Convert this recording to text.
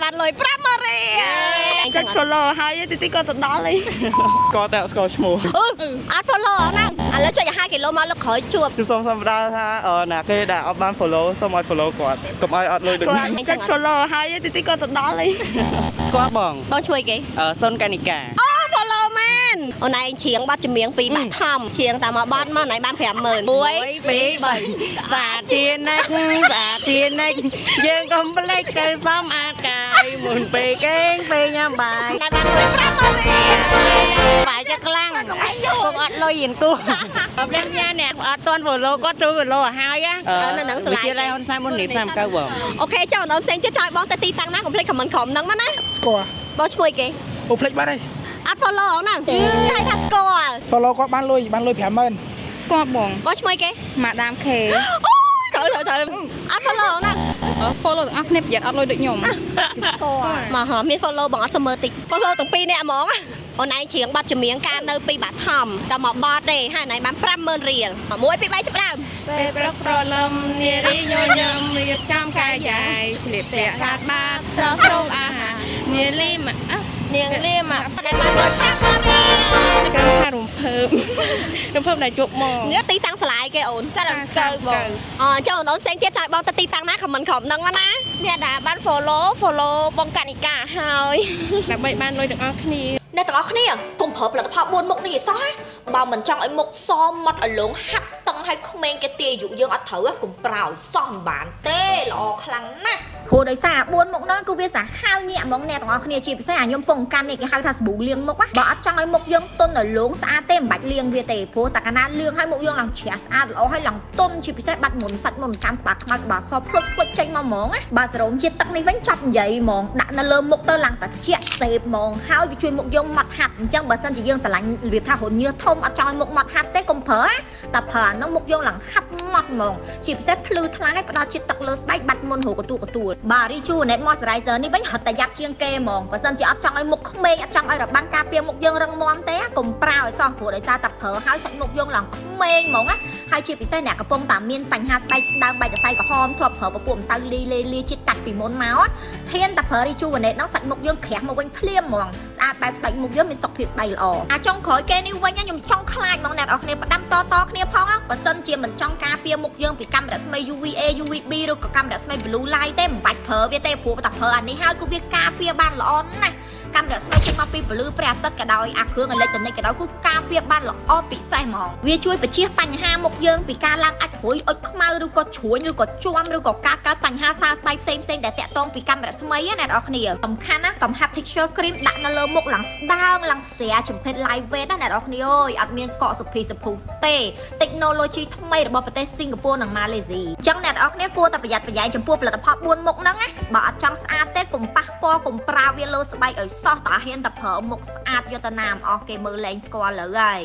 បានលុយ5ម៉ឺនរៀលចុច follow ហើយទីក៏ទៅដល់ហើយស្គាល់តែស្គាល់ឈ្មោះអត់ follow ហ្នឹងឥឡូវចុច5គីឡូមកលើក្រោយជួបខ្ញុំសូមសម្រាប់ថាណាគេដែលអត់បាន follow សូមឲ្យ follow គាត់កុំឲ្យអត់លុយដូចនេះចុច follow ហើយទីក៏ទៅដល់ហើយស្គាល់បងជួយគេសុនកានិកា follow មែនអូនឯងច្រៀងបទចម្រៀងពីបាក់ថំច្រៀងតាមបទមកណៃបាន50000 1 2 3សាជាណាច់យើងកុំភ្លេចទៅសំអាកាយមុនពេលគេងពេលញ៉ាំបាយណៃបានលុយ50000រៀលបាយចាខ្លាំងពុកអត់លុយរៀនគូប្រាប់ញ៉ាអ្នកអត់ទាន់ follow គាត់ចូល follow ឲ្យហើយនៅនឹងស្លាយជាឡៃហ៊ុនសែនមុនរៀប39បងអូខេចុះអូនផ្សេងទៀតចោលបងទៅទីតាំងណាកុំភ្លេច comment ក្រុមហ្នឹងមកណាស្គាល់បងឈ្មោះគេអូភ្លេចបាត់ហើយអត់ follow ហ្នឹងហើយថាស្គាល់ follow គាត់បានលុយ50000ស្គាល់បងឈ្មោះគេ Madam K ត្រូវអត់ follow ហ្នឹងfollow ទាំងអស់គ្នាប្រយ័ត្នអត់លុយដូចខ្ញុំមកមាន follow បងអត់សមមើលតិច follow ទាំងពីរនាក់ហ្មងអូនឯងច្រៀងបទចម្រៀងការនៅពីបាថំតែមកបទទេហើយណៃបាន50000រៀល1 2 3ចាប់ដើមពេលប្រកប្រលឹមនារីញញឹមរៀបចំកាយយាយស្លៀកពាក់ហាត់បាតស្រស់ស្រោបអាហារនាលីមកនាងលាមកតែបានលុយ50000រៀលគេថារំភើបដែលជប់មកនេះទីតាំងស្លាយគេអូនសិតតែស្កើបងចុះអូនផ្សេងទៀតចោលបងទៅទីតាំងណា comment ក្រុមហ្នឹងមកណាអ្នកដែលបាន follow បងកនិកាហើយដើម្បីបានលុយទាំងអស់គ្នាអ្នកទាំងអស់គ្នាកុំប្រើផលិតផល4មុខនេះឲ្យសោះបើមិនចង់ឲ្យមុខសមមាត់ឲ្យលងហាប់តឹងឲ្យក្មេងគេទាយុយើងអត់ត្រូវកុំប្រើឲ្យសោះមិនបានទេល្អខ្លាំងណាស់ព្រោះដោយសារ4មុខនោះគឺវាសាហាវញាក់ហ្មងអ្នកទាំងអស់គ្នាជាពិសេសអាខ្ញុំពងកាន់នេះគេហៅថាសាប៊ូលាងមុខបើអត់ចង់ឲ្យមុខយើងទន់ឲ្យលងស្អាតទេមិនបាច់លាងវាទេព្រោះតែកាលណាលាងឲ្យមុខយើងឡើងជ្រះស្អាតល្អឲ្យឡើងទន់ជាពិសេសបាត់មុនសាច់មុនកម្មក្បាលខ្មៅក្បាលសភ្លុចចេញមកហ្មងបើសរោមជាតិទឹកនេះវិញចាប់និយាយហ្មងដាក់នៅលើមុខទៅឡើងតែជាក់សេបហ្មងហើយវាជួយមុខយើងម៉ត់ហាត់អញ្ចឹងបើសិនជាយើងស្រឡាញ់របៀបថារញើធំអត់ចង់ឲ្យមុខម៉ត់ហាត់ទេកុំប្រើតែប្រើអានោះមុខយើងឡើងហាត់ម៉ត់ហ្មងជាពិសេសភ្លឺថ្លាឲ្យផ្ដល់ជាតិទឹកលើស្បែកបាត់មុនរកទទួលបាទ Rejuvenate Moisturizer នេះវិញរត់តែយ៉ាប់ជាងគេហ្មងបើសិនជាអត់ចង់ឲ្យមុខក្មេងអត់ចង់ឲ្យរបាំងការពារមុខយើងរឹងមាំទេកុំប្រើឲ្យសោះព្រោះដោយសារតែប្រើឲ្យសាច់មុខយើងឡើងក្មេងហ្មងណាហើយជាពិសេសអ្នកកំពុងតែមានបញ្ហាស្បែកស្ដើងបែកសរសៃក្រហមធ្លាប់ប្រើពពួរម្សៅលីជាតិកាត់ពីមុនមកធានតែប្រើ Rejuvenate ហ្នឹងសាច់មុខយើងក្រាស់មកវិញភ្លាមហ្មងស្អាតបែបស្បែកមុខយើងមានសុខភាពស្បែកល្អអាចុងក្រោយគេនេះវិញខ្ញុំចង់ខ្លាចហ្មងអ្នកនរគ្នាផ្ដាំតគ្នាផងបើសិនជាមិនចង់ការពារមុខយើងពីកាំរស្មី UVA UVB ឬក៏កាំរស្មី Blue Light ទេមិនបាច់ប្រើវាទេព្រោះតែប្រើអានេះហើយគឺវាការពារបានល្អណាស់កាំរស្មីចេញមកពីពលឺព្រះអាទិត្យក៏ដោយអាគ្រឿងអេឡិចត្រូនិកក៏ដោយគឺការពារបានល្អពិសេសហ្មងវាជួយបញ្ជៀសបញ្ហាមុខយើងពីការឡើងអាចព្រួយអុចខ្មៅឬក៏ជ្រួញឬក៏ជាំឬក៏ការកើតបញ្ហាសាស្បែកផ្សេងដែលតាក់ទងពីកាំរស្មីណាអ្នកនរគ្នាសំខាន់ណាកំហាប់ texture cream ដាក់នៅលើមុខឡើងស្ដើងឡើងស្រាចំភេទ light weight ណាអ្នកនរគ្នាអើយអត់មានកកសុភីសុភូទេ technology ថ្មីរបស់ប្រទេសសិង្ហបុរីនិងម៉ាឡេស៊ីអញ្ចឹងអ្នកនរគ្នាគួរតែប្រយ័ត្នប្រយែងចំពោះផលិតផល4មុខហ្នឹងណាបើអត់ចង់ស្អាតទេកុំប៉ះពាល់កុំប្រើវាលើស្បែកឲ្យសោះតើហ៊ានតែប្រើមុខស្អាតយកទៅណាមអស់គេមើលលែងស្គាល់លើហើយ